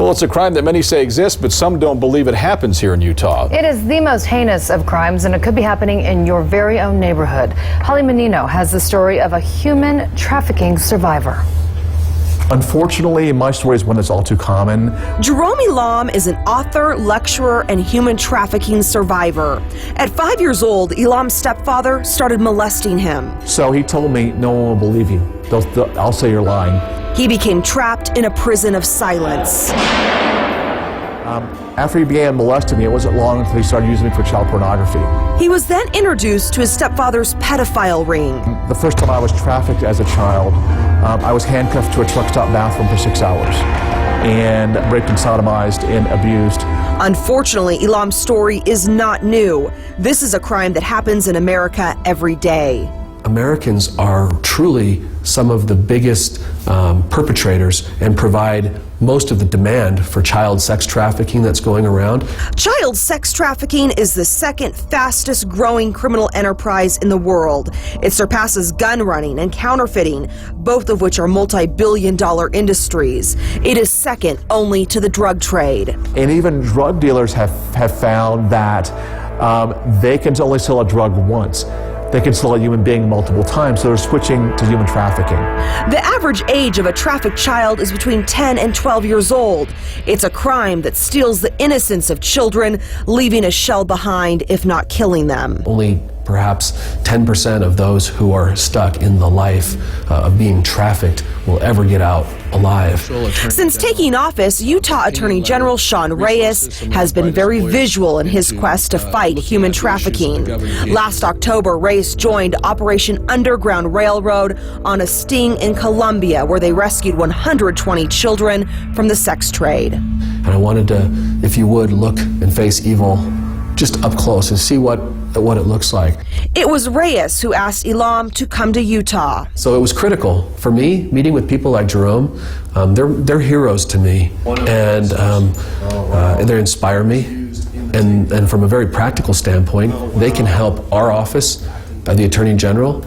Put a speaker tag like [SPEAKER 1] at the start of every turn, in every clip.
[SPEAKER 1] Well, it's a crime that many say exists, but some don't believe it happens here in Utah.
[SPEAKER 2] It is the most heinous of crimes, and it could be happening in your very own neighborhood. Holly Menino has the story of a human trafficking survivor.
[SPEAKER 3] Unfortunately, my story is one that's all too common.
[SPEAKER 4] Jerome Elam is an author, lecturer, and human trafficking survivor. At 5 years old, Elam's stepfather started molesting him.
[SPEAKER 3] So he told me, no one will believe you. I'll say you're lying.
[SPEAKER 4] He became trapped in a prison of silence.
[SPEAKER 3] After he began molesting me, it wasn't long until he started using me for child pornography.
[SPEAKER 4] He was then introduced to his stepfather's pedophile ring.
[SPEAKER 3] The first time I was trafficked as a child, I was handcuffed to a truck stop bathroom for 6 hours and raped and sodomized and abused.
[SPEAKER 4] Unfortunately, Elam's story is not new. This is a crime that happens in America every day.
[SPEAKER 5] Americans are truly some of the biggest perpetrators and provide most of the demand for child sex trafficking that's going around.
[SPEAKER 4] Child sex trafficking is the second fastest growing criminal enterprise in the world. It surpasses gun running and counterfeiting, both of which are multi-billion-dollar industries. It is second only to the drug trade.
[SPEAKER 3] And even drug dealers have found that they can only sell a drug once. They can sell a human being multiple times, so they're switching to human trafficking.
[SPEAKER 4] The average age of a trafficked child is between 10 and 12 years old. It's a crime that steals the innocence of children, leaving a shell behind, if not killing them.
[SPEAKER 5] Only perhaps 10% of those who are stuck in the life of being trafficked will ever get out alive.
[SPEAKER 4] Since taking office, Utah Attorney General Sean Reyes has been very visual in his quest to fight human trafficking. Last October, Reyes joined Operation Underground Railroad on a sting in Colombia, where they rescued 120 children from the sex trade.
[SPEAKER 5] And I wanted to, if you would, look and face evil just up close and see what it looks like.
[SPEAKER 4] It was Reyes who asked Elam to come to Utah.
[SPEAKER 5] So it was critical for me, meeting with people like Jerome. They're heroes to me, and they inspire me. And from a very practical standpoint, they can help our office, the Attorney General,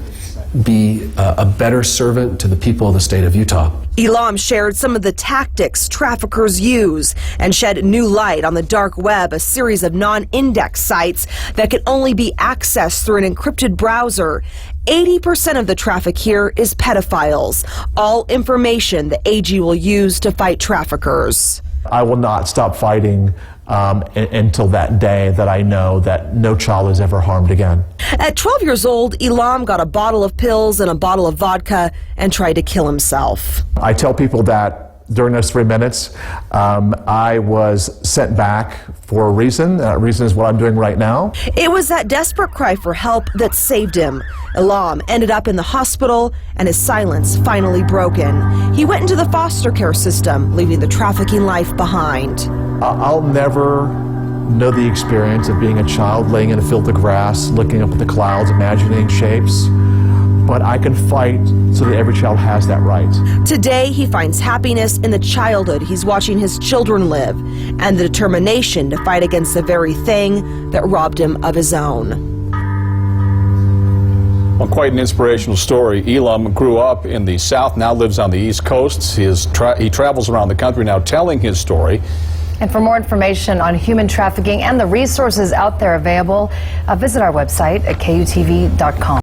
[SPEAKER 5] be a better servant to the people of the state of Utah.
[SPEAKER 4] Elam shared some of the tactics traffickers use and shed new light on the dark web, a series of non-index sites that can only be accessed through an encrypted browser. 80% of the traffic here is pedophiles, all information the AG will use to fight traffickers.
[SPEAKER 3] I will not stop fighting until that day that I know that no child is ever harmed again.
[SPEAKER 4] At 12 years old, Elam got a bottle of pills and a bottle of vodka and tried to kill himself.
[SPEAKER 3] I tell people that during those 3 minutes, I was sent back for a reason. That reason is what I'm doing right now.
[SPEAKER 4] It was that desperate cry for help that saved him. Elam ended up in the hospital and his silence finally broken. He went into the foster care system, leaving the trafficking life behind.
[SPEAKER 3] I'll never know the experience of being a child laying in a field of grass, looking up at the clouds, imagining shapes. But I can fight so that every child has that right.
[SPEAKER 4] Today, he finds happiness in the childhood he's watching his children live and the determination to fight against the very thing that robbed him of his own.
[SPEAKER 1] Well, quite an inspirational story. Elam grew up in the South, now lives on the East Coast. He travels around the country now telling his story.
[SPEAKER 2] And for more information on human trafficking and the resources out there available, visit our website at KUTV.com.